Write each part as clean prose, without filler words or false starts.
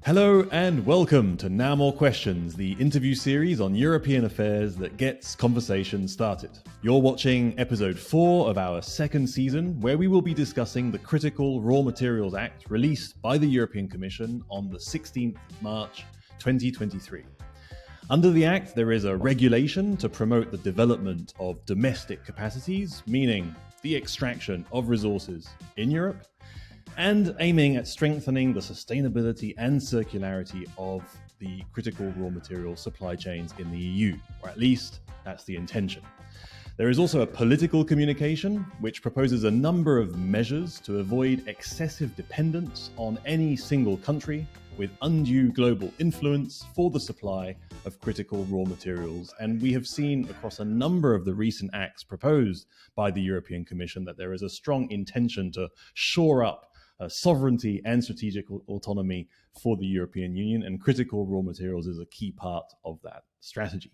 Hello and welcome to Now More Questions, the interview series on European affairs that gets conversation started. You're watching episode 4 of our second season, where we will be discussing the Critical Raw Materials Act released by the European Commission on the 16th of March 2023. Under the Act, there is a regulation to promote the development of domestic capacities, meaning the extraction of resources in Europe, and aiming at strengthening the sustainability and circularity of the critical raw material supply chains in the EU, or at least that's the intention. There is also a political communication which proposes a number of measures to avoid excessive dependence on any single country with undue global influence for the supply of critical raw materials. And we have seen across a number of the recent acts proposed by the European Commission that there is a strong intention to shore up sovereignty and strategic autonomy for the European Union, and critical raw materials is a key part of that strategy.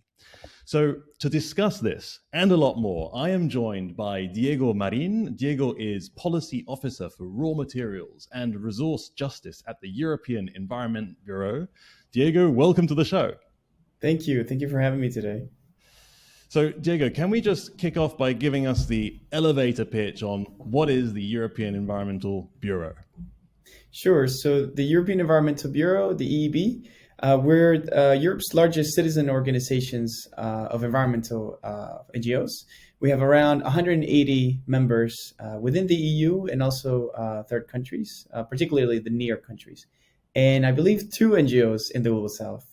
So to discuss this and a lot more, I am joined by Diego Marin. Diego is Policy Officer for Raw Materials and Resource Justice at the European Environment Bureau. Diego, welcome to the show. Thank you. Thank you for having me today. So, Diego, can we just kick off by giving us the elevator pitch on what is the European Environmental Bureau? Sure. So the European Environmental Bureau, the EEB, we're Europe's largest citizen organizations of environmental NGOs. We have around 180 members within the EU and also third countries, particularly the near countries. And I believe 2 NGOs in the Global South.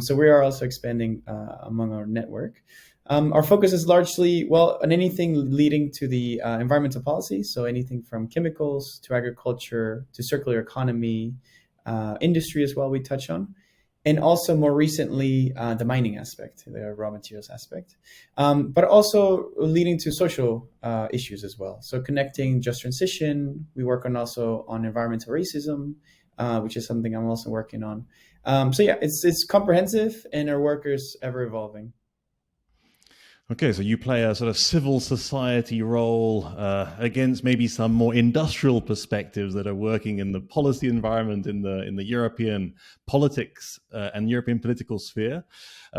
So we are also expanding among our network. Our focus is largely, on anything leading to the environmental policy. So anything from chemicals to agriculture to circular economy, industry as well, we touch on. And also more recently, the mining aspect, the raw materials aspect, but also leading to social issues as well. So connecting just transition, we work on also on environmental racism, which is something I'm also working on. It's comprehensive, and our work is ever evolving. Okay, so you play a sort of civil society role against maybe some more industrial perspectives that are working in the policy environment in the European politics and European political sphere.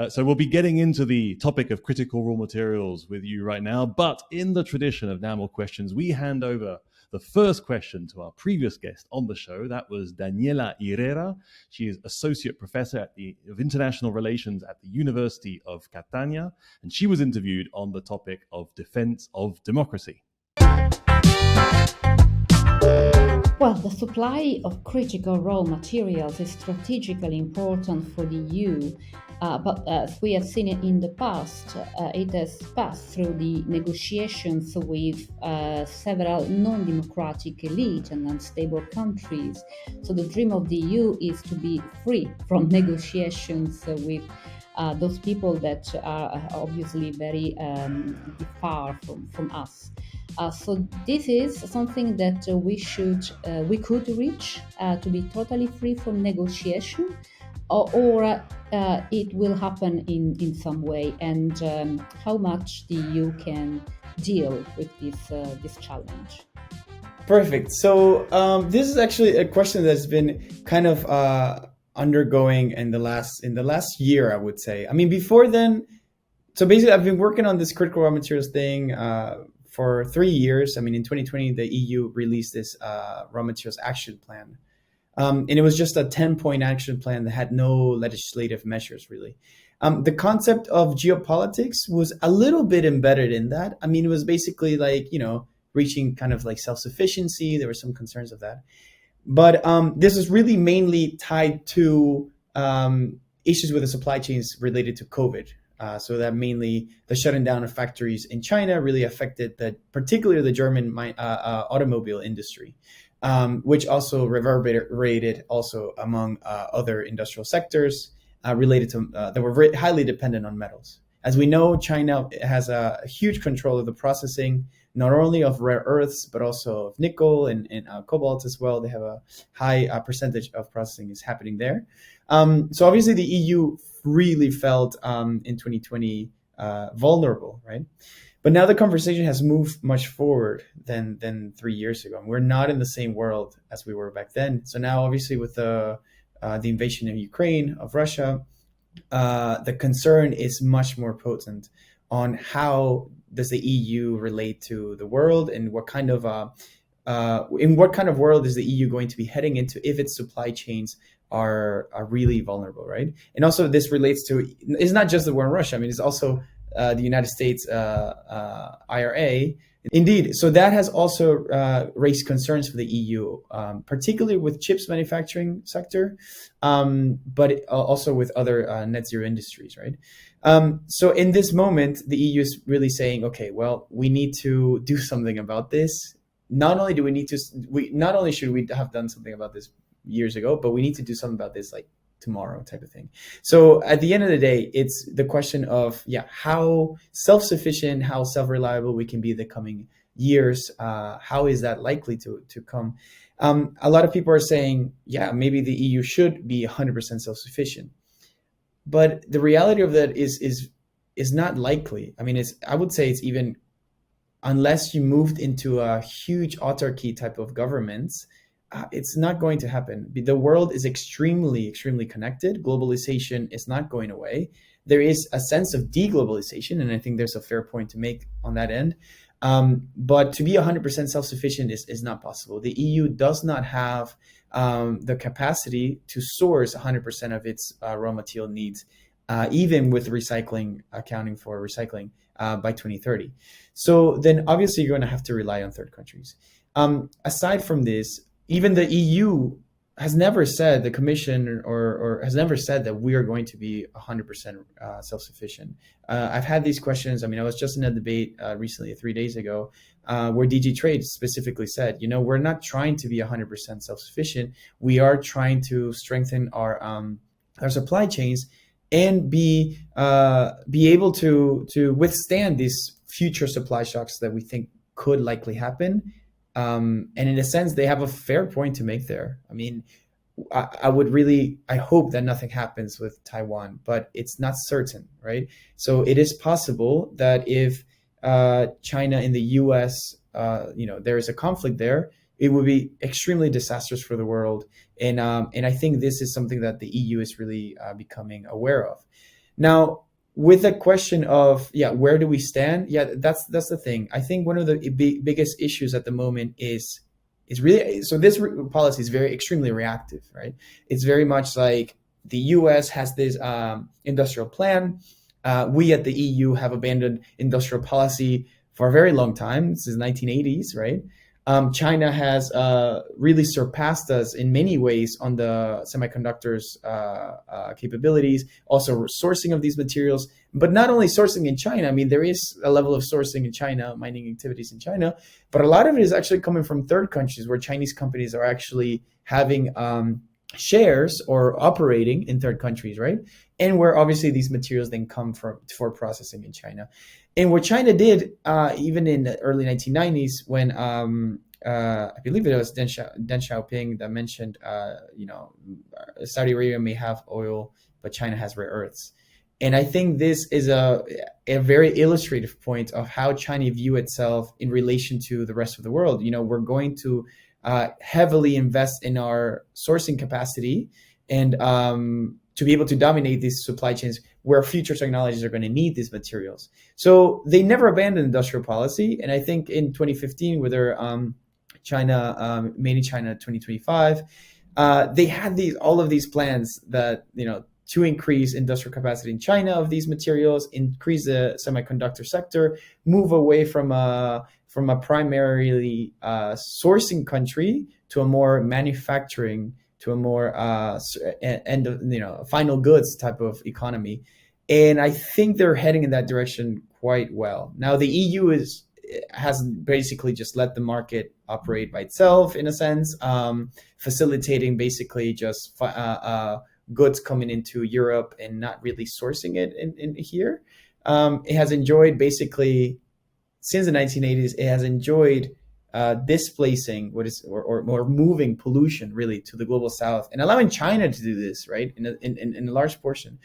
So we'll be getting into the topic of critical raw materials with you right now. But in the tradition of Now More Questions, we hand over the first question to our previous guest on the show. That was Daniela Herrera. She is Associate Professor of International Relations at the University of Catania, and she was interviewed on the topic of defense of democracy. Well, the supply of critical raw materials is strategically important for the EU, but as we have seen it in the past, it has passed through the negotiations with several non-democratic elite and unstable countries. So the dream of the EU is to be free from negotiations with those people that are obviously very far from us. So this is something that we could reach to be totally free from negotiation, or it will happen in some way, and how much the EU can deal with this challenge. Perfect. So this is actually a question that's been kind of undergoing in the last year, I would say. I mean, before then, so basically I've been working on this critical raw materials thing for 3 years. I mean, in 2020, the EU released this raw materials action plan. And it was just a 10-point action plan that had no legislative measures, really. The concept of geopolitics was a little bit embedded in that. I mean, it was basically like, reaching kind of like self-sufficiency. There were some concerns of that. But this is really mainly tied to issues with the supply chains related to COVID. So that mainly the shutting down of factories in China really affected particularly the German automobile industry, which also reverberated also among other industrial sectors related to that were very highly dependent on metals. As we know, China has a huge control of the processing, not only of rare earths, but also of nickel and cobalt as well. They have a high percentage of processing is happening there. So obviously the EU really felt in 2020 vulnerable, right? But now the conversation has moved much forward than 3 years ago. We're not in the same world as we were back then. So now, obviously, with the the invasion of Ukraine, of Russia, the concern is much more potent on how does the EU relate to the world, and what kind of in what kind of world is the EU going to be heading into if its supply chains are really vulnerable, right? And also this relates to, it's not just the war in Russia. I mean, it's also the United States IRA. Indeed. So that has also raised concerns for the EU, particularly with chips manufacturing sector, but also with other net zero industries, right? So in this moment, the EU is really saying, okay, well, we need to do something about this. Not only should we have done something about this years ago, but we need to do something about this like tomorrow, type of thing. So at the end of the day, it's the question of how self-sufficient, how self-reliable we can be the coming years. How is that likely to come? A lot of people are saying, maybe the EU should be 100% self-sufficient, but the reality of that is not likely. I mean, I would say it's even, unless you moved into a huge autarky type of governments, it's not going to happen. The world is extremely, extremely connected. Globalization is not going away. There is a sense of deglobalization, and I think there's a fair point to make on that end. But to be 100% self-sufficient is not possible. The EU does not have the capacity to source 100% of its raw material needs, even with recycling, accounting for recycling by 2030. So then obviously you're going to have to rely on third countries. Aside from this, even the EU has never said, the Commission or has never said that we are going to be 100% self-sufficient. I've had these questions. I mean, I was just in a debate recently, 3 days ago, where DG Trade specifically said, we're not trying to be 100% self-sufficient. We are trying to strengthen our supply chains and be able to withstand these future supply shocks that we think could likely happen. And in a sense, they have a fair point to make there. I mean, I hope that nothing happens with Taiwan, but it's not certain, right? So it is possible that if China and the US, there is a conflict there, it would be extremely disastrous for the world. And I think this is something that the EU is really becoming aware of. Now, with the question of, where do we stand? That's the thing. I think one of the biggest issues at the moment is really, so this policy is very extremely reactive, right? It's very much like the US has this industrial plan. We at the EU have abandoned industrial policy for a very long time, since the 1980s, right? China has really surpassed us in many ways on the semiconductors capabilities, also sourcing of these materials, but not only sourcing in China. I mean, there is a level of sourcing in China, mining activities in China, but a lot of it is actually coming from third countries where Chinese companies are actually having shares or operating in third countries, right? And where obviously these materials then come for processing in China. And what China did, even in the early 1990s, when I believe it was Deng Xiaoping that mentioned, Saudi Arabia may have oil, but China has rare earths. And I think this is a very illustrative point of how China view itself in relation to the rest of the world. We're going to heavily invest in our sourcing capacity and to be able to dominate these supply chains where future technologies are going to need these materials. So they never abandoned industrial policy. And I think in 2015, with their China, Made in China 2025, they had all of these plans that, to increase industrial capacity in China of these materials, increase the semiconductor sector, move away from a primarily sourcing country to a more manufacturing, to a more final goods type of economy. And I think they're heading in that direction quite well. Now, the EU has basically just let the market operate by itself, in a sense, facilitating basically just goods coming into Europe and not really sourcing it in here. It has enjoyed basically, since the 1980s, it has enjoyed displacing or moving pollution really to the global south and allowing China to do this, right, in a large portion,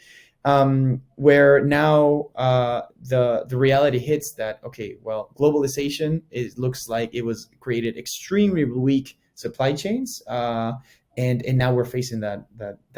where now the reality hits that, okay, well, globalization looks like it was created extremely weak supply chains, and now we're facing that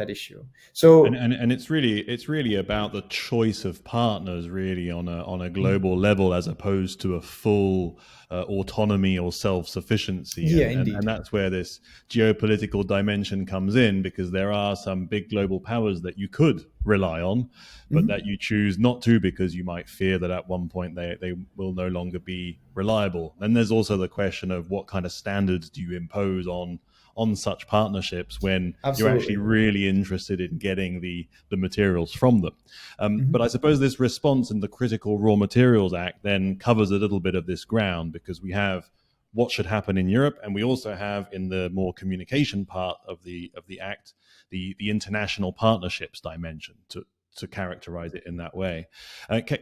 issue. So and it's really about the choice of partners, really, on a global level, as opposed to a full autonomy or self-sufficiency. yeah, And indeed. that's where this geopolitical dimension comes in, because there are some big global powers that you could rely on, but that you choose not to, because you might fear that at one point they will no longer be reliable. Then there's also the question of what kind of standards do you impose on such partnerships when you're actually Absolutely. really interested in getting the materials from them. But I suppose this response in the Critical Raw Materials Act then covers a little bit of this ground, because we have what should happen in Europe, and we also have, in the more communication part of the Act, the international partnerships dimension, to characterize it in that way.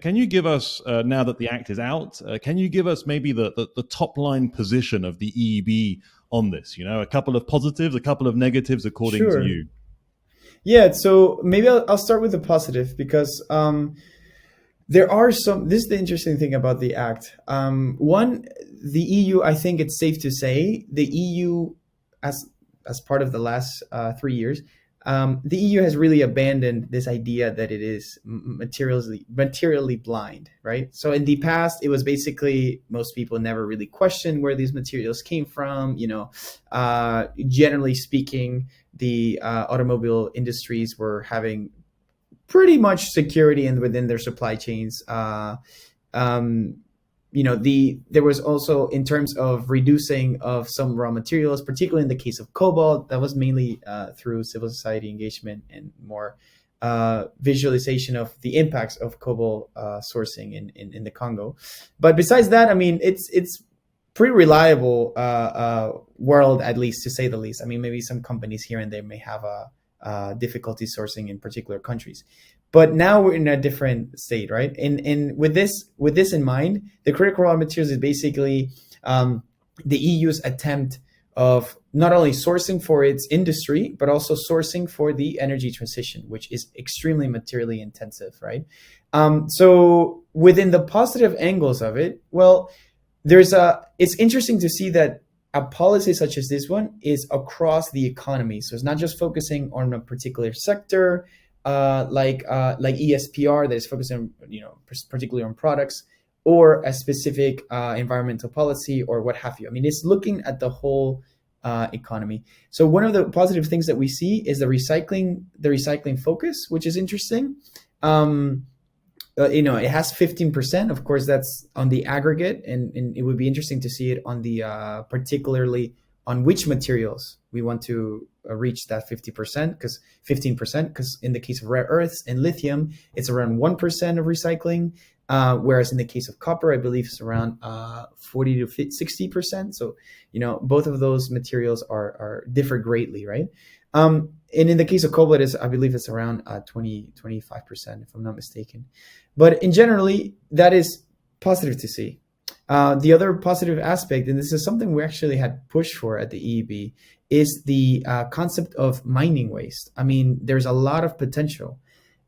Can you give us, now that the Act is out, can you give us maybe the top line position of the EEB on this? A couple of positives, a couple of negatives, according to Sure. you. Yeah, so maybe I'll start with the positive, because there are some. This is the interesting thing about the act. One, the EU. I think it's safe to say the EU, as part of the last 3 years, the EU has really abandoned this idea that it is materially blind, right? So in the past, it was basically, most people never really questioned where these materials came from. Generally speaking, the automobile industries were having pretty much security within their supply chains. There was also, in terms of reducing of some raw materials, particularly in the case of cobalt, that was mainly through civil society engagement and more visualization of the impacts of cobalt sourcing in the Congo. But besides that, I mean, it's pretty reliable world, at least, to say the least. I mean, maybe some companies here and there may have difficulty sourcing in particular countries, but now we're in a different state, right? And with this in mind, the critical raw materials is basically the EU's attempt of not only sourcing for its industry, but also sourcing for the energy transition, which is extremely materially intensive, right? So within the positive angles of it, well, it's interesting to see that a policy such as this one is across the economy. So it's not just focusing on a particular sector, like ESPR, that is focusing, particularly on products, or a specific environmental policy, or what have you. I mean, it's looking at the whole economy. So one of the positive things that we see is the recycling focus, which is interesting. It has 15%. Of course, that's on the aggregate, and it would be interesting to see it on the particularly on which materials we want to reach that 15%, because in the case of rare earths and lithium, it's around 1% of recycling, whereas in the case of copper, I believe it's around 40 to 60%. So, both of those materials differ greatly, right? And in the case of cobalt, I believe it's around 25%, if I'm not mistaken. But in generally, that is positive to see. The other positive aspect, and this is something we actually had pushed for at the EEB, is the concept of mining waste. I mean, there's a lot of potential.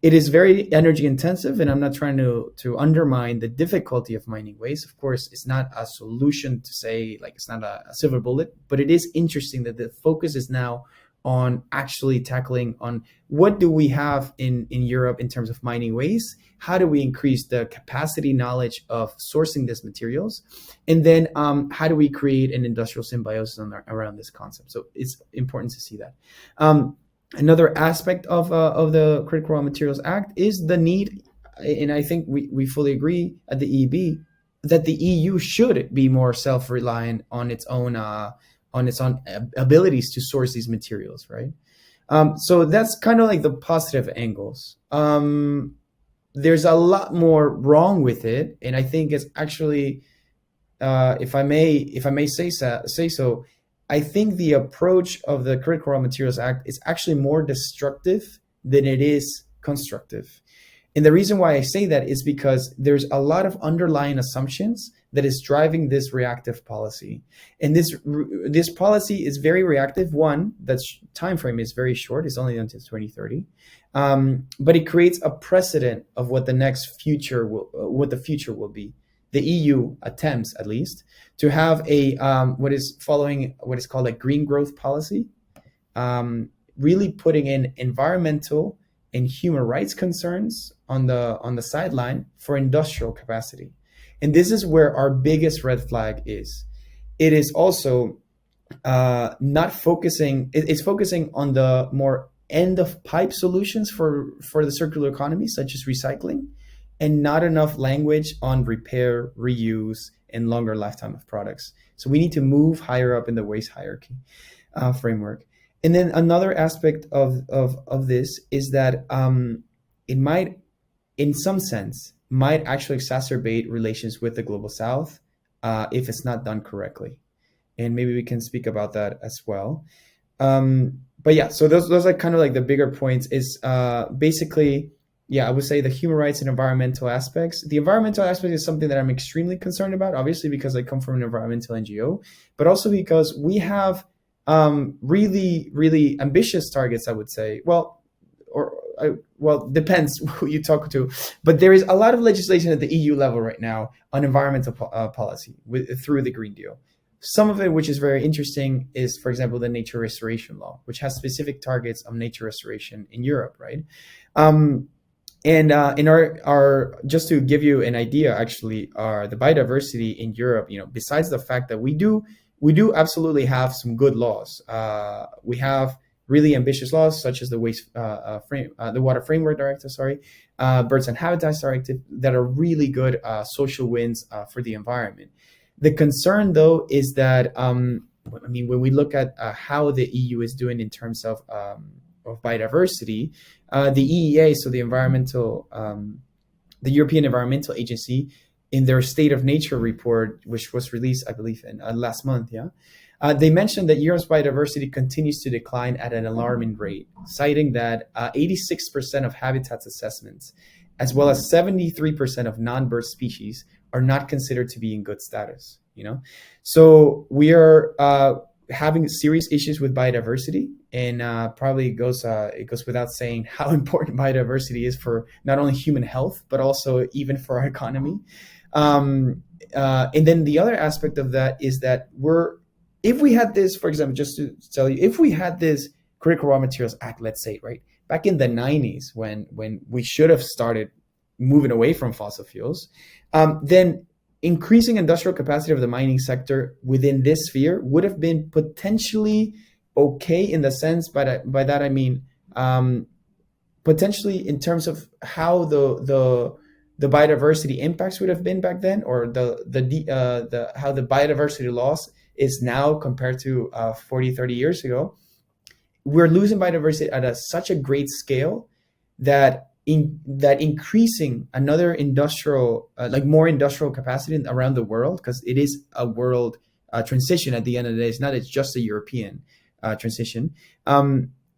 It is very energy intensive, and I'm not trying to undermine the difficulty of mining waste. Of course, it's not a solution to say, like, it's not a silver bullet, but it is interesting that the focus is now on actually tackling on what do we have in Europe in terms of mining waste, how do we increase the capacity knowledge of sourcing these materials, and then how do we create an industrial symbiosis around this concept. So it's important to see that. Another aspect of the Critical Raw Materials Act is the need, and I think we fully agree at the EEB, that the EU should be more self-reliant on its own abilities to source these materials, right? So that's kind of like the positive angles. There's a lot more wrong with it, and I think it's actually, if I may say so, I think the approach of the Critical Raw Materials Act is actually more destructive than it is constructive. And the reason why I say that is because there's a lot of underlying assumptions that is driving this reactive policy. And this policy is very reactive. One, that time frame is very short. It's only until 2030. But it creates a precedent of what the future will be. The EU attempts, at least, to have what is called a green growth policy, really putting in environmental and human rights concerns on the sideline for industrial capacity. And this is where our biggest red flag is. It is also not focusing. It's focusing on the more end of pipe solutions for the circular economy, such as recycling, and not enough language on repair, reuse, and longer lifetime of products. So we need to move higher up in the waste hierarchy framework. And then another aspect of this is that it might, in some sense, might actually exacerbate relations with the global south if it's not done correctly. And maybe we can speak about that as well. But yeah, so those are kind of like the bigger points is basically, yeah, I would say the human rights and environmental aspects. The environmental aspect is something that I'm extremely concerned about, obviously because I come from an environmental NGO, but also because we have really, really ambitious targets, I would say. Well, depends who you talk to, but there is a lot of legislation at the EU level right now on environmental policy through the Green Deal. Some of it, which is very interesting, is, for example, the nature restoration law, which has specific targets of nature restoration in Europe, right? And in our just to give you an idea, actually, the biodiversity in Europe, besides the fact that we do absolutely have some good laws. We have really ambitious laws, such as the Water Framework Directive, Birds and Habitats Directive, that are really good social wins for the environment. The concern, though, is that when we look at how the EU is doing in terms of biodiversity, the EEA, so the European Environmental Agency, in their State of Nature report, which was released, I believe, in last month, they mentioned that Europe's biodiversity continues to decline at an alarming rate, citing that 86% of habitats assessments, as well as 73% of non-bird species, are not considered to be in good status. So we are having serious issues with biodiversity, and probably it goes without saying how important biodiversity is for not only human health but also even for our economy. And then the other aspect of that is that if we had this, for example, just to tell you, if we had this Critical Raw Materials Act, let's say, right, back in the 90s when we should have started moving away from fossil fuels, then increasing industrial capacity of the mining sector within this sphere would have been potentially okay, in the sense, by that I mean potentially in terms of how the biodiversity impacts would have been back then, or how the biodiversity loss is now compared to 40, 30 years ago. We're losing biodiversity at such a great scale that increasing another industrial, more industrial capacity around the world, because it is a world transition at the end of the day. It's not just a European transition.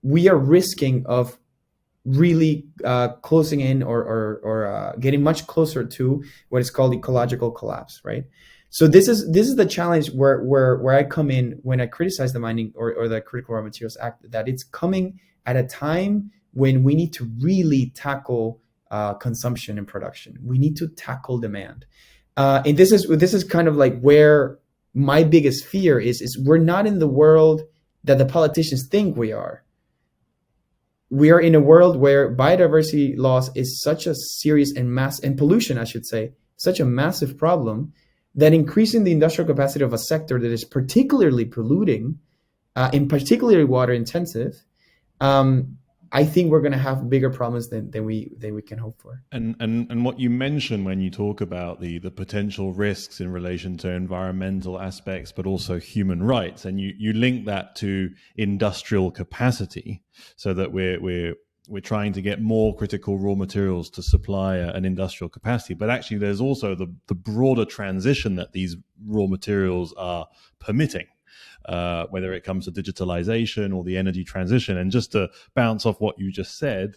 We are risking of really closing in or getting much closer to what is called ecological collapse, right? So this is the challenge where I come in when I criticize the mining or the Critical Raw Materials Act, that it's coming at a time when we need to really tackle consumption and production. We need to tackle demand, and this is kind of like where my biggest fear is we're not in the world that the politicians think we are. We are in a world where biodiversity loss is such a serious and pollution, I should say, such a massive problem, that increasing the industrial capacity of a sector that is particularly polluting, and particularly water intensive, I think we're going to have bigger problems than we can hope for. And what you mentioned when you talk about the potential risks in relation to environmental aspects, but also human rights, and you link that to industrial capacity, so that we're trying to get more critical raw materials to supply an industrial capacity. But actually, there's also the broader transition that these raw materials are permitting. Whether it comes to digitalization or the energy transition. And just to bounce off what you just said,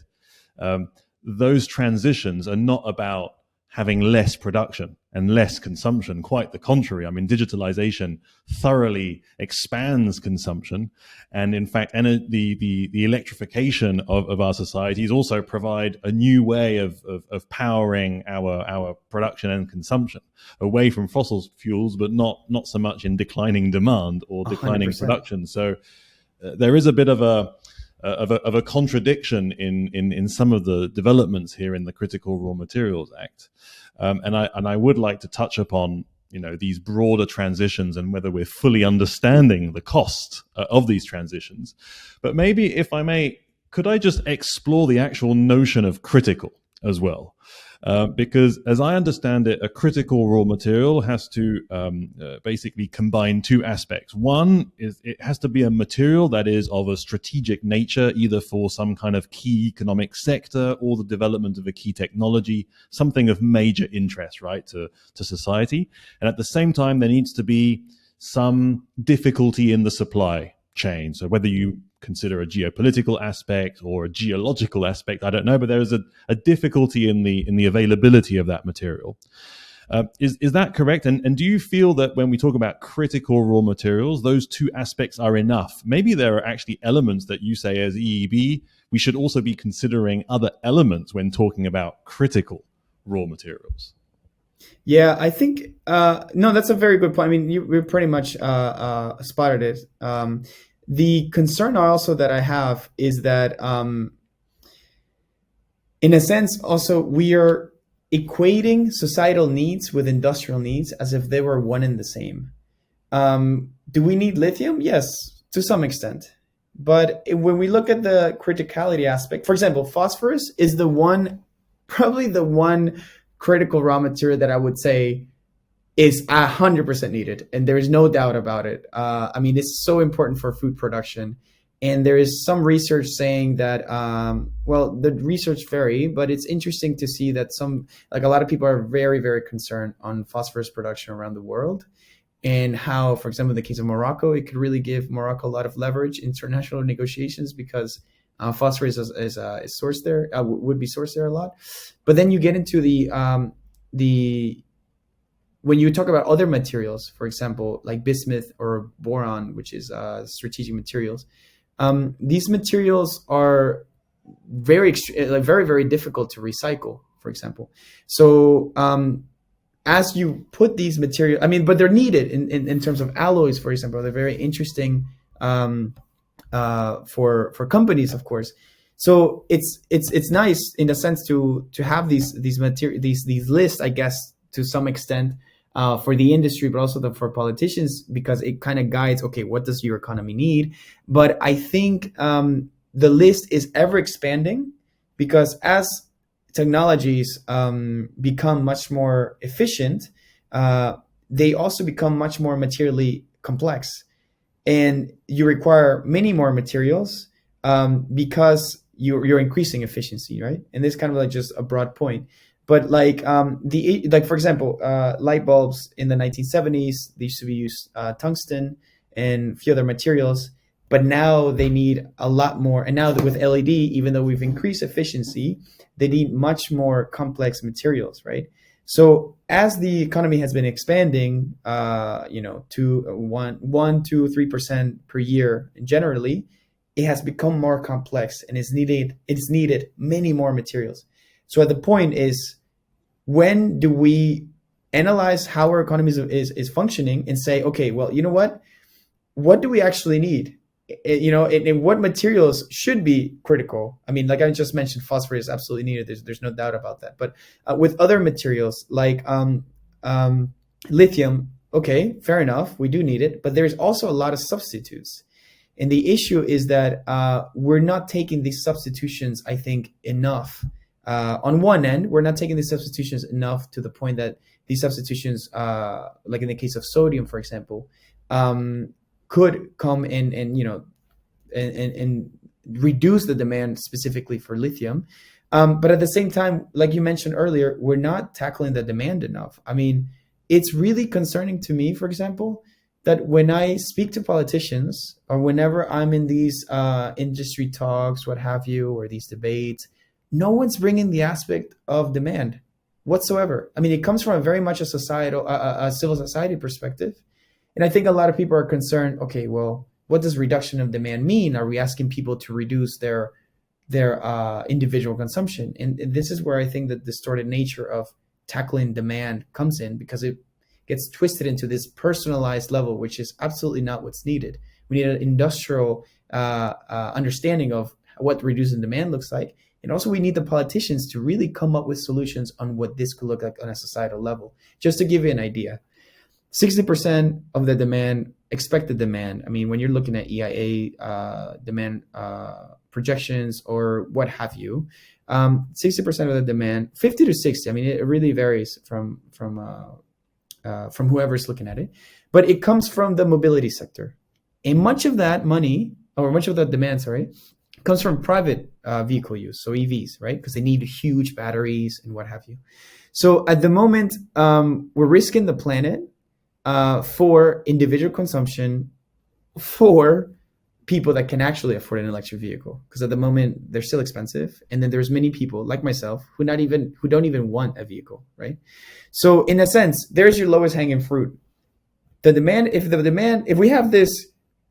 those transitions are not about having less production and less consumption. Quite the contrary. I mean, digitalization thoroughly expands consumption. And in fact, the electrification of our societies also provide a new way of powering our production and consumption away from fossil fuels, but not so much in declining demand or declining 100%. production. So there is a bit of a contradiction in some of the developments here in the Critical Raw Materials Act, and I would like to touch upon these broader transitions and whether we're fully understanding the cost of these transitions. But maybe, if I may, could I just explore the actual notion of critical as well? Because as I understand it, a critical raw material has to basically combine two aspects. One is it has to be a material that is of a strategic nature, either for some kind of key economic sector or the development of a key technology, something of major interest, right, to society. And at the same time, there needs to be some difficulty in the supply chain. So whether you consider a geopolitical aspect or a geological aspect, I don't know, but there is a difficulty in the availability of that material. Is that correct? And do you feel that when we talk about critical raw materials, those two aspects are enough? Maybe there are actually elements that you say as EEB, we should also be considering other elements when talking about critical raw materials. Yeah, I think no, that's a very good point. I mean, you pretty much spotted it. The concern also that I have is that, in a sense, also we are equating societal needs with industrial needs as if they were one and the same. Do we need lithium? Yes, to some extent. But when we look at the criticality aspect, for example, phosphorus is probably the one critical raw material that I would say is 100% needed, and there is no doubt about it. I mean, it's so important for food production, and there is some research saying that, well, the research vary, but it's interesting to see that a lot of people are very, very concerned on phosphorus production around the world, and how, for example, in the case of Morocco, it could really give Morocco a lot of leverage in international negotiations because phosphorus is sourced there, would be sourced there a lot. But then you get into when you talk about other materials, for example, like bismuth or boron, which is strategic materials, these materials are very, very difficult to recycle, for example. So as you put these materials, I mean, but they're needed in terms of alloys, for example. They're very interesting for companies, of course. So it's nice in a sense to have these lists, I guess, to some extent, for the industry, but also for politicians, because it kind of guides, okay, what does your economy need? But I think the list is ever expanding, because as technologies become much more efficient, they also become much more materially complex. And you require many more materials because you're increasing efficiency, right? And this is kind of like just a broad point. But for example, light bulbs in the 1970s, they used to be used tungsten and a few other materials, but now they need a lot more. And now with LED, even though we've increased efficiency, they need much more complex materials, right? So as the economy has been expanding, to 1-3% per year generally, it has become more complex, and it's needed many more materials. So the point is, when do we analyze how our economy is functioning and say, okay, well, you know what do we actually need? And what materials should be critical? I mean, like I just mentioned, phosphorus is absolutely needed. There's no doubt about that. But with other materials like lithium, okay, fair enough, we do need it. But there's also a lot of substitutes. And the issue is that we're not taking these substitutions, I think, enough. On one end, we're not taking these substitutions enough to the point that these substitutions, like in the case of sodium, for example, could come in and reduce the demand specifically for lithium. But at the same time, like you mentioned earlier, we're not tackling the demand enough. I mean, it's really concerning to me, for example, that when I speak to politicians, or whenever I'm in these industry talks, what have you, or these debates, no one's bringing the aspect of demand whatsoever. I mean, it comes from a very much a civil society perspective. And I think a lot of people are concerned, okay, well, what does reduction of demand mean? Are we asking people to reduce their individual consumption? And this is where I think the distorted nature of tackling demand comes in, because it gets twisted into this personalized level, which is absolutely not what's needed. We need an industrial understanding of what reducing demand looks like. And also we need the politicians to really come up with solutions on what this could look like on a societal level. Just to give you an idea, 60% of the demand, expected demand, I mean, when you're looking at EIA demand projections or what have you, 60% of the demand, 50 to 60, I mean, it really varies from whoever's looking at it, but it comes from the mobility sector. And much of that money, or much of that demand, sorry, comes from private vehicle use, so EVs, right? Because they need huge batteries and what have you. So at the moment, we're risking the planet for individual consumption for people that can actually afford an electric vehicle, because at the moment they're still expensive, and then there's many people like myself who don't even want a vehicle, right? So in a sense, there's your lowest hanging fruit. If we have this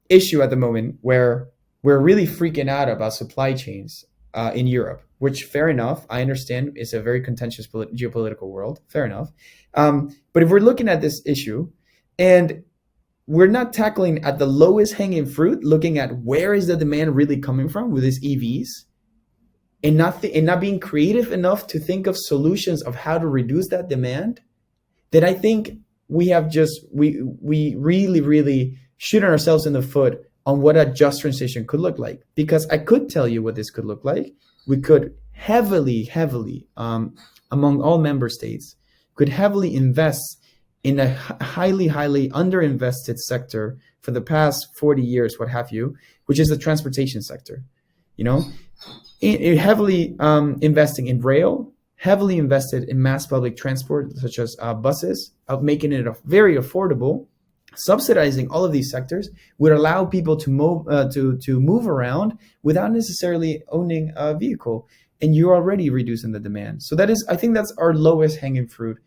issue at the moment where we're really freaking out about supply chains in Europe, which fair enough, I understand is a very contentious geopolitical world, fair enough. But if we're looking at this issue and we're not tackling at the lowest hanging fruit, looking at where is the demand really coming from with these EVs, and not being creative enough to think of solutions of how to reduce that demand, then I think we really, really shooting ourselves in the foot on what a just transition could look like. Because I could tell you what this could look like. We could heavily, among all member states, could heavily invest in a highly underinvested sector for the past 40 years, what have you, which is the transportation sector. Heavily investing in rail, heavily invested in mass public transport, such as buses, of making it very affordable. Subsidizing all of these sectors would allow people to move around without necessarily owning a vehicle, and you're already reducing the demand. So I think that's our lowest hanging fruit,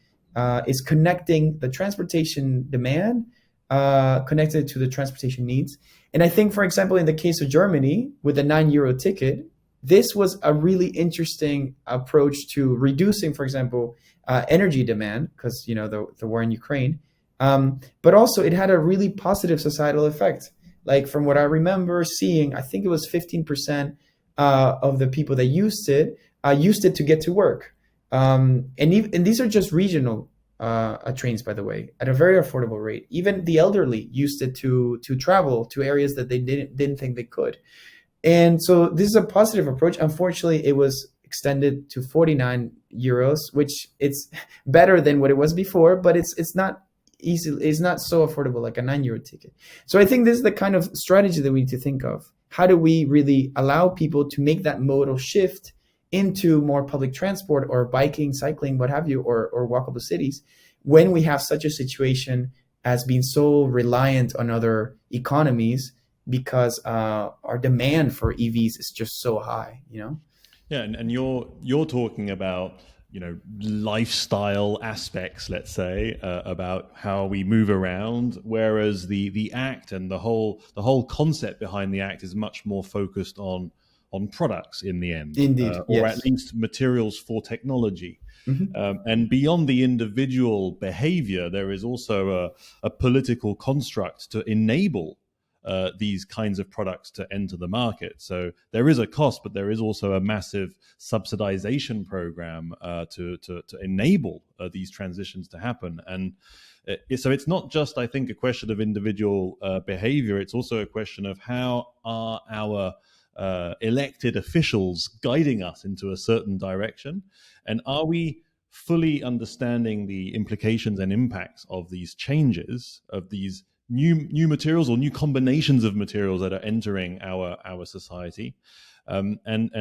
is connecting the transportation demand connected to the transportation needs. And I think, for example, in the case of Germany with the €9 ticket, this was a really interesting approach to reducing, for example, energy demand, because the war in Ukraine. But also it had a really positive societal effect. Like from what I remember seeing, I think it was 15% of the people that used it to get to work. And these are just regional trains, by the way, at a very affordable rate. Even the elderly used it to travel to areas that they didn't think they could. And so this is a positive approach. Unfortunately, it was extended to €49, which it's better than what it was before, but it's not so affordable like a €9 ticket. So I think this is the kind of strategy that we need to think of. How do we really allow people to make that modal shift into more public transport or biking, cycling, what have you, or walkable cities, when we have such a situation as being so reliant on other economies, because our demand for EVs is just so high, Yeah, and you're talking about lifestyle aspects, let's say, about how we move around, whereas the act and the whole concept behind the act is much more focused on products in the end. Indeed, or yes. at least materials for technology. Mm-hmm. And beyond the individual behavior, there is also a political construct to enable these kinds of products to enter the market. So there is a cost, but there is also a massive subsidization program to enable these transitions to happen. And so it's not just, I think, a question of individual behavior. It's also a question of how are our elected officials guiding us into a certain direction, and are we fully understanding the implications and impacts of these changes, of these new materials or new combinations of materials that are entering our society. And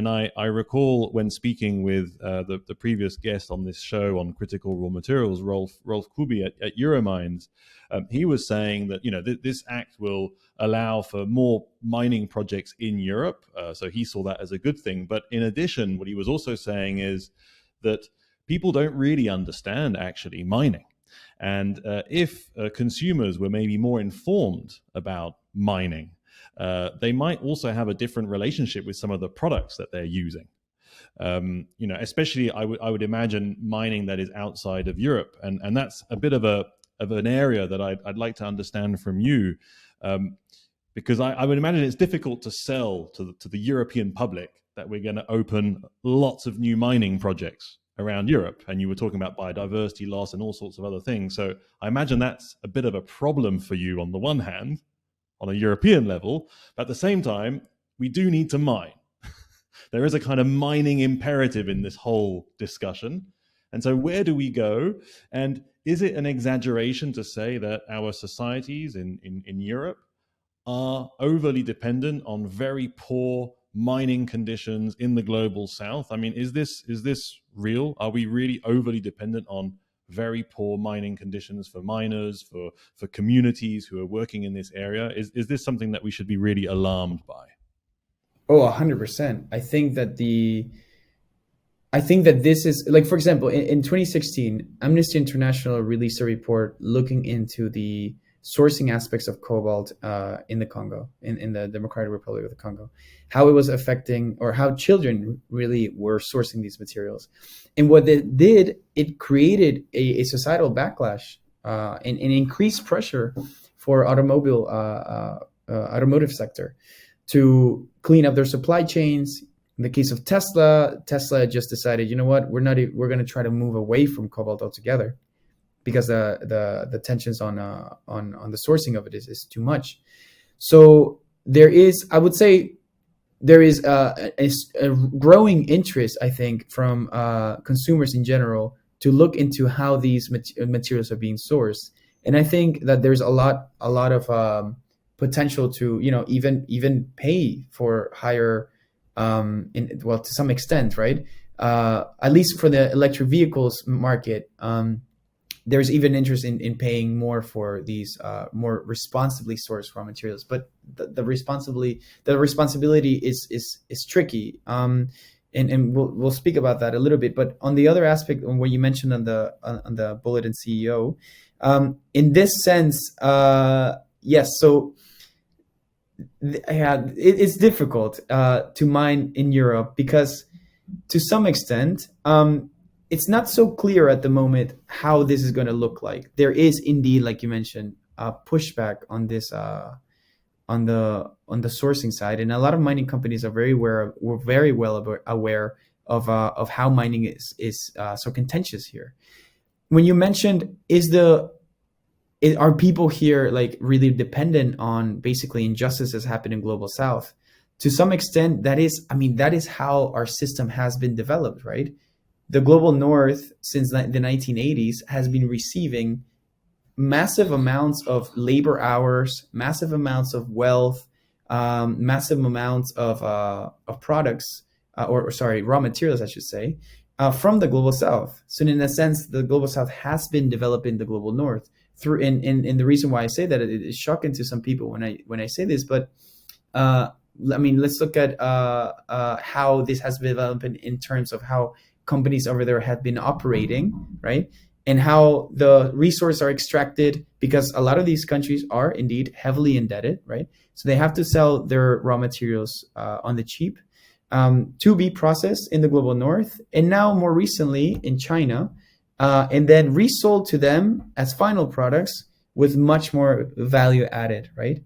I recall when speaking with the previous guest on this show on critical raw materials, Rolf Kubi at Euromines, he was saying that this act will allow for more mining projects in Europe. So he saw that as a good thing. But in addition, what he was also saying is that people don't really understand actually mining. And if consumers were maybe more informed about mining, they might also have a different relationship with some of the products that they're using. Especially I would imagine mining that is outside of Europe, and that's a bit of an area that I'd like to understand from you. Because I would imagine it's difficult to sell to the European public that we're going to open lots of new mining projects around Europe. And you were talking about biodiversity loss and all sorts of other things. So I imagine that's a bit of a problem for you on the one hand, on a European level. But at the same time, we do need to mine. There is a kind of mining imperative in this whole discussion. And so where do we go? And is it an exaggeration to say that our societies in Europe are overly dependent on very poor mining conditions in the global south? I mean, is this real? Are we really overly dependent on very poor mining conditions for miners, for communities who are working in this area? Is this something that we should be really alarmed by? Oh, 100%. I think that this is, like, for example, in 2016, Amnesty International released a report looking into the sourcing aspects of cobalt in the Congo, in the Democratic Republic of the Congo, how it was affecting, or how children really were sourcing these materials. And what it did, it created a societal backlash and increased pressure for automotive sector to clean up their supply chains. In the case of Tesla just decided, you know what, we're going to try to move away from cobalt altogether, because the tensions on the sourcing of it is too much. So there is, I would say, there is a growing interest, I think, from consumers in general to look into how these materials are being sourced. And I think that there's a lot of potential to, even pay for higher, to some extent, right? At least for the electric vehicles market. There's even interest in paying more for these more responsibly sourced raw materials, but the responsibility is tricky, and we'll speak about that a little bit. But on the other aspect, on what you mentioned on the bulletin CEO, in this sense, yes. So it's difficult to mine in Europe because, to some extent, it's not so clear at the moment how this is going to look like. There is indeed, like you mentioned, a pushback on this on the sourcing side, and a lot of mining companies are very well aware of how mining is so contentious here. When you mentioned, are people here like really dependent on basically injustices happening in global south? To some extent, that is how our system has been developed, right? The global north since the 1980s has been receiving massive amounts of labor hours, massive amounts of wealth, massive amounts of products, raw materials, I should say, from the global south. So in a sense, the global south has been developing the global north through. And the reason why I say that, it is shocking to some people when I say this, but let's look at how this has been developing in terms of how companies over there have been operating, right? And how the resources are extracted, because a lot of these countries are indeed heavily indebted, right? So they have to sell their raw materials on the cheap to be processed in the global north, and now more recently in China, and then resold to them as final products with much more value added, right?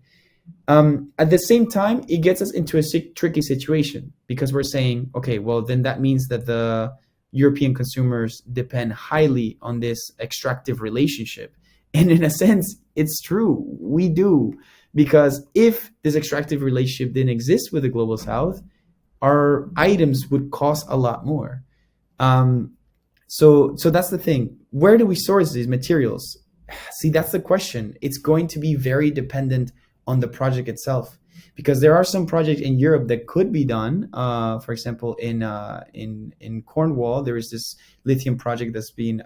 At the same time, it gets us into a tricky situation, because we're saying, okay, well, then that means that the European consumers depend highly on this extractive relationship. And in a sense, it's true. We do. Because if this extractive relationship didn't exist with the global south, our items would cost a lot more. So that's the thing. Where do we source these materials? See, that's the question. It's going to be very dependent on the project itself, because there are some projects in Europe that could be done. For example, in Cornwall, there is this lithium project that's being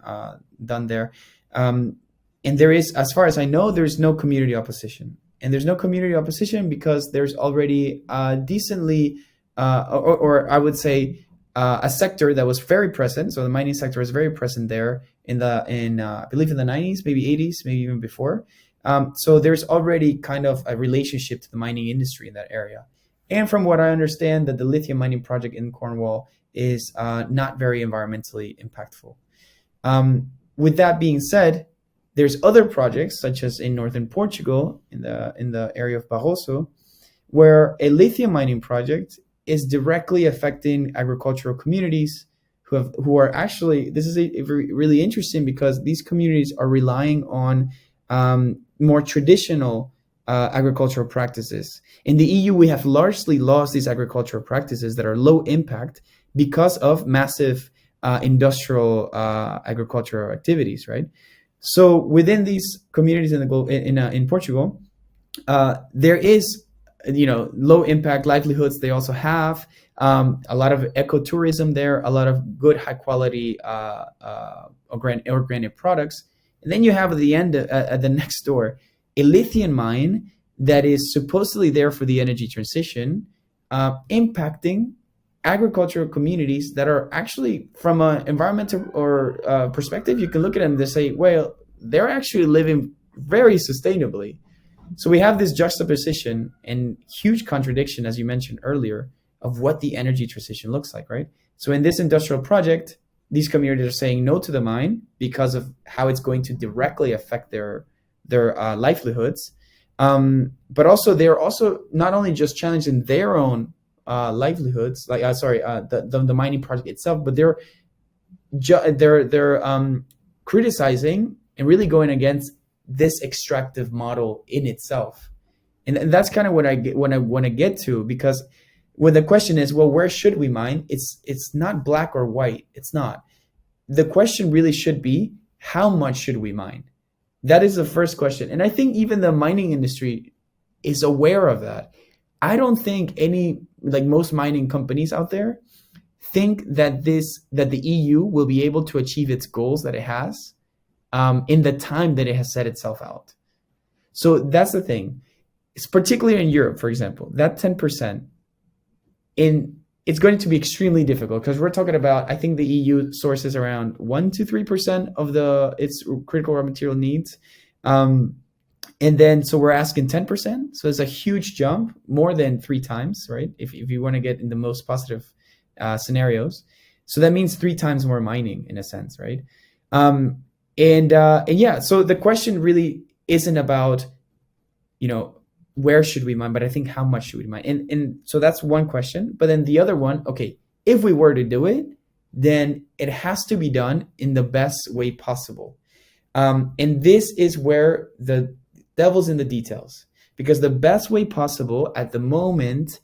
done there, and there is, as far as I know, there's no community opposition, and there's no community opposition because there's already decently, or I would say, a sector that was very present. So the mining sector is very present there I believe in the 90s, maybe 80s, maybe even before. So there's already kind of a relationship to the mining industry in that area. And from what I understand, that the lithium mining project in Cornwall is not very environmentally impactful. With that being said, there's other projects, such as in northern Portugal, in the area of Barroso, where a lithium mining project is directly affecting agricultural communities who are actually, this is really interesting because these communities are relying on more traditional agricultural practices. In the EU, we have largely lost these agricultural practices that are low impact because of massive industrial agricultural activities, right? So within these communities in Portugal, there is, low impact livelihoods. They also have a lot of ecotourism there, a lot of good high quality organic products. And then you have at the end, at the next door, a lithium mine that is supposedly there for the energy transition, impacting agricultural communities that are actually, from an environmental or perspective, you can look at them and say, well, they're actually living very sustainably. So we have this juxtaposition and huge contradiction, as you mentioned earlier, of what the energy transition looks like, right? So in this industrial project, these communities are saying no to the mine because of how it's going to directly affect their livelihoods. But also they're also not only just challenging their own livelihoods, like the mining project itself, but they're criticizing and really going against this extractive model in itself. And that's kind of what I want to get to, because when the question is, well, where should we mine? It's not black or white. It's not. The question really should be, how much should we mine? That is the first question. And I think even the mining industry is aware of that. I don't think most mining companies out there think that the EU will be able to achieve its goals that it has in the time that it has set itself out. So that's the thing. It's particularly in Europe, for example, that 10%, it's going to be extremely difficult because we're talking about, I think the EU sources around 1 to 3% of its critical raw material needs. And then, so we're asking 10%. So it's a huge jump, more than 3 times, right? If you want to get in the most positive scenarios. So that means 3 times more mining in a sense, right? And yeah, so the question really isn't about, where should we mine, but I think how much should we mine? And so that's one question. But then the other one, okay, if we were to do it, then it has to be done in the best way possible. And this is where the devil's in the details, because the best way possible at the moment,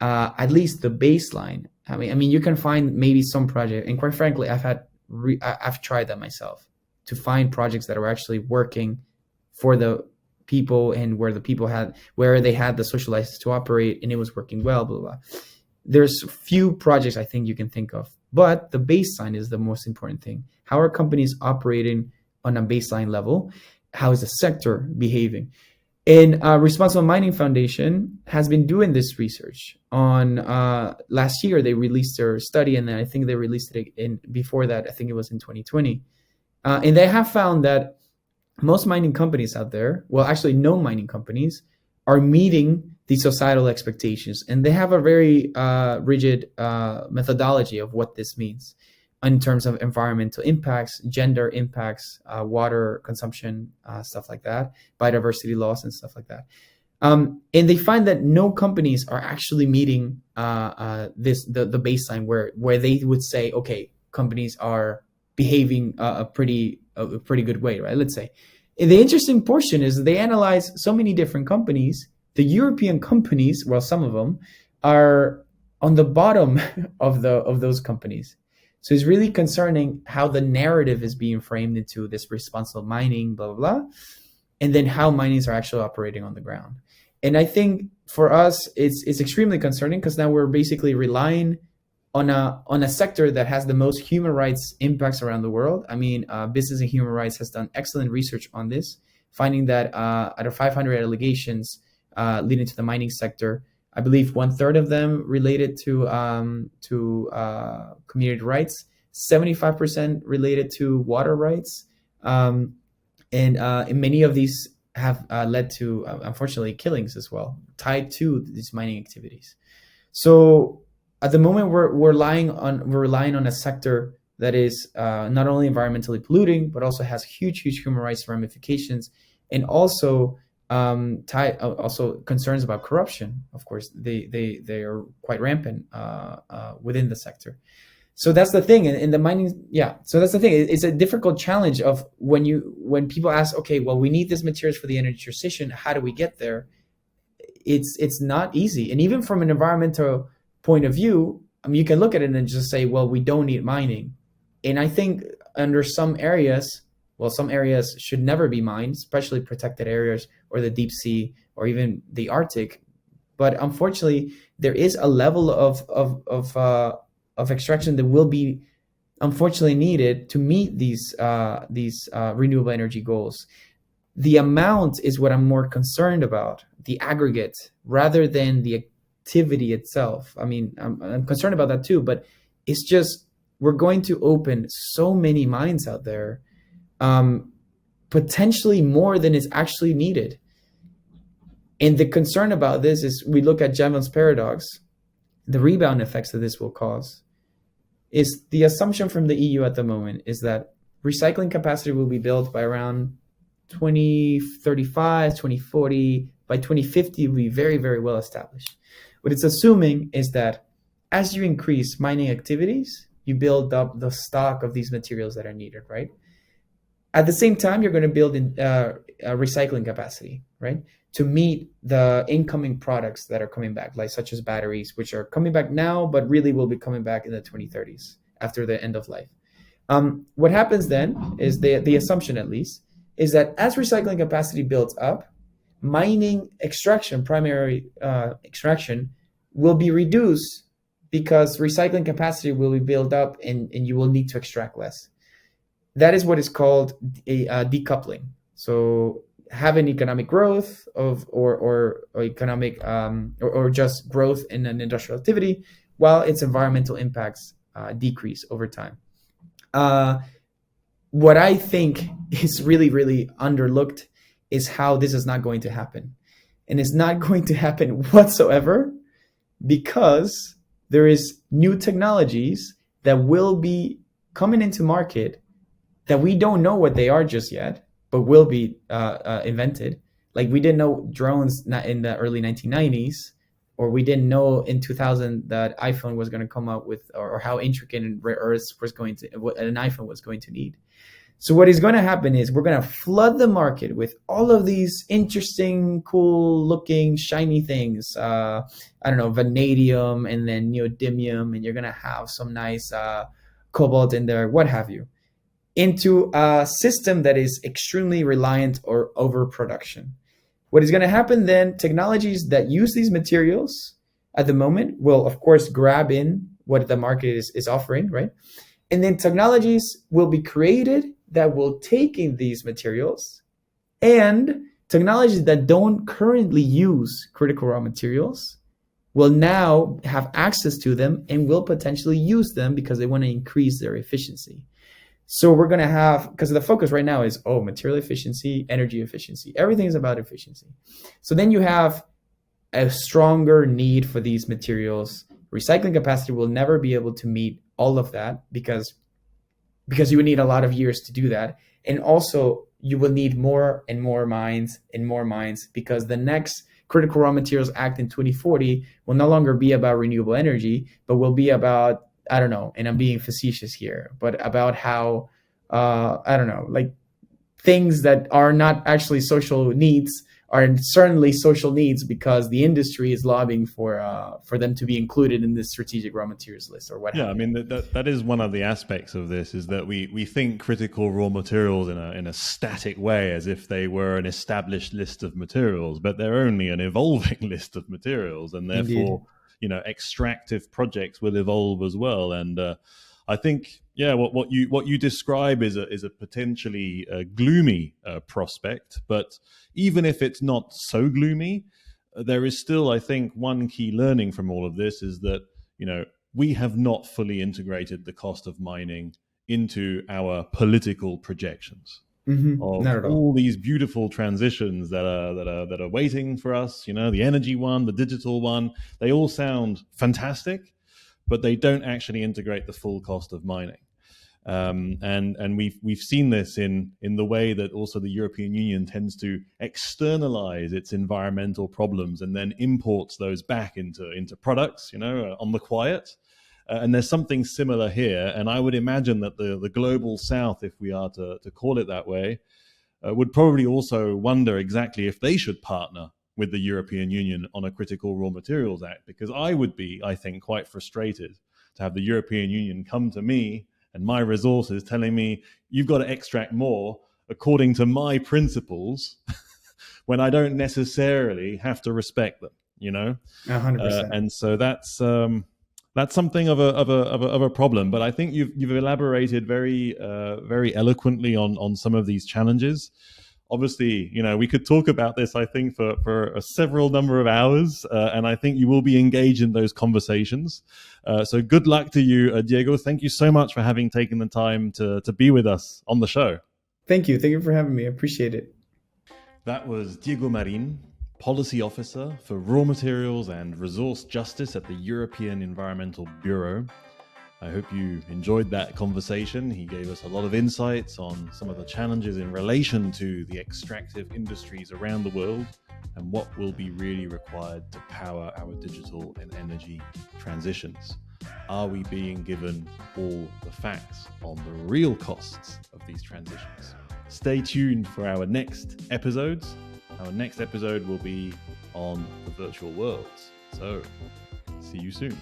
at least the baseline, I mean, you can find maybe some project, and quite frankly, I've tried that myself, to find projects that are actually working for the people and where they had the social license to operate and it was working well, blah, blah, blah. There's few projects I think you can think of, but the baseline is the most important thing. How are companies operating on a baseline level? How is the sector behaving? And Responsible Mining Foundation has been doing this research on, last year they released their study, and then I think they released it before that, I think it was in 2020. And they have found that most mining companies out there, well, actually no mining companies, are meeting the societal expectations. And they have a very rigid methodology of what this means in terms of environmental impacts, gender impacts, water consumption, stuff like that, biodiversity loss and stuff like that. And they find that no companies are actually meeting the baseline where they would say, okay, companies are behaving a pretty good way, right? Let's say. And the interesting portion is they analyze so many different companies. The European companies, well, some of them are on the bottom of those companies. So it's really concerning how the narrative is being framed into this responsible mining, blah, blah, blah, and then how minings are actually operating on the ground. And I think for us, it's extremely concerning because now we're basically relying on a sector that has the most human rights impacts around the world. I mean, Business and Human Rights has done excellent research on this, finding that out of 500 allegations leading to the mining sector, I believe 1/3 of them related to community rights, 75% related to water rights, and many of these have led to, unfortunately, killings as well, tied to these mining activities. So at the moment, we're relying on a sector that is not only environmentally polluting, but also has huge human rights ramifications, and also Also concerns about corruption. Of course, they are quite rampant within the sector. So that's the thing in the mining. Yeah. So that's the thing. It's a difficult challenge of when people ask, okay, well, we need these materials for the energy transition. How do we get there? It's not easy. And even from an environmental point of view, I mean, you can look at it and just say, well, we don't need mining. And I think under some areas, well, some areas should never be mined, especially protected areas or the deep sea or even the Arctic. But unfortunately, there is a level of extraction that will be unfortunately needed to meet these renewable energy goals. The amount is what I'm more concerned about, the aggregate, rather than the activity itself. I mean, I'm concerned about that too, but it's just we're going to open so many mines out there, potentially more than is actually needed. And the concern about this is we look at Jevons paradox, the rebound effects that this will cause. Is the assumption from the EU at the moment is that recycling capacity will be built by around 2035, 2040. By 2050, it will be very, very well established. What it's assuming is that as you increase mining activities, you build up the stock of these materials that are needed, right? At the same time, you're going to build in recycling capacity, right? To meet the incoming products that are coming back, like such as batteries, which are coming back now, but really will be coming back in the 2030s after the end of life. What happens then is the assumption, at least, is that as recycling capacity builds up, mining extraction, primary extraction, will be reduced because recycling capacity will be built up and you will need to extract less. That is what is called a decoupling. So having economic growth or economic or just growth in an industrial activity while its environmental impacts decrease over time. What I think is really, really underlooked is how this is not going to happen. And it's not going to happen whatsoever because there is new technologies that will be coming into market that we don't know what they are just yet, but will be invented. Like we didn't know drones in the early 1990s, or we didn't know in 2000 that iPhone was going to come up with, or how intricate and rare earths was going to, what an iPhone was going to need. So what is going to happen is we're going to flood the market with all of these interesting, cool looking, shiny things. I don't know, vanadium and then neodymium, and you're going to have some nice cobalt in there, what have you, into a system that is extremely reliant or overproduction. What is going to happen then, technologies that use these materials at the moment will, of course, grab in what the market is offering, right? And then technologies will be created that will take in these materials, and technologies that don't currently use critical raw materials will now have access to them and will potentially use them because they want to increase their efficiency. So we're going to have, because the focus right now is, material efficiency, energy efficiency. Everything is about efficiency. So then you have a stronger need for these materials. Recycling capacity will never be able to meet all of that because you would need a lot of years to do that. And also you will need more and more mines because the next Critical Raw Materials Act in 2040 will no longer be about renewable energy, but will be about, I don't know, and I'm being facetious here, but about how, I don't know, like things that are not actually social needs are certainly social needs because the industry is lobbying for them to be included in this strategic raw materials list or what. Yeah, I mean that is one of the aspects of this, is that we think critical raw materials in a static way, as if they were an established list of materials, but they're only an evolving list of materials, and therefore, extractive projects will evolve as well. And I think, what you describe is a potentially gloomy prospect, but even if it's not so gloomy, there is still, I think, one key learning from all of this is that, we have not fully integrated the cost of mining into our political projections of all these beautiful transitions that are waiting for us. The energy one, the digital one, they all sound fantastic, but they don't actually integrate the full cost of mining. And we've seen this in the way that also the European Union tends to externalize its environmental problems and then imports those back into products, on the quiet. And there's something similar here. And I would imagine that the global South, if we are to call it that way, would probably also wonder exactly if they should partner with the European Union on a Critical Raw Materials Act, because I would be, I think, quite frustrated to have the European Union come to me and my resources telling me you've got to extract more according to my principles when I don't necessarily have to respect them, 100%. And so that's something of a problem. But I think you've elaborated very very eloquently on some of these challenges. Obviously, we could talk about this, I think, for a several number of hours, and I think you will be engaged in those conversations. So good luck to you, Diego. Thank you so much for having taken the time to be with us on the show. Thank you. Thank you for having me. I appreciate it. That was Diego Marin, Policy Officer for Raw Materials and Resource Justice at the European Environmental Bureau. I hope you enjoyed that conversation. He gave us a lot of insights on some of the challenges in relation to the extractive industries around the world and what will be really required to power our digital and energy transitions. Are we being given all the facts on the real costs of these transitions? Stay tuned for our next episodes. Our next episode will be on the virtual worlds. So, see you soon.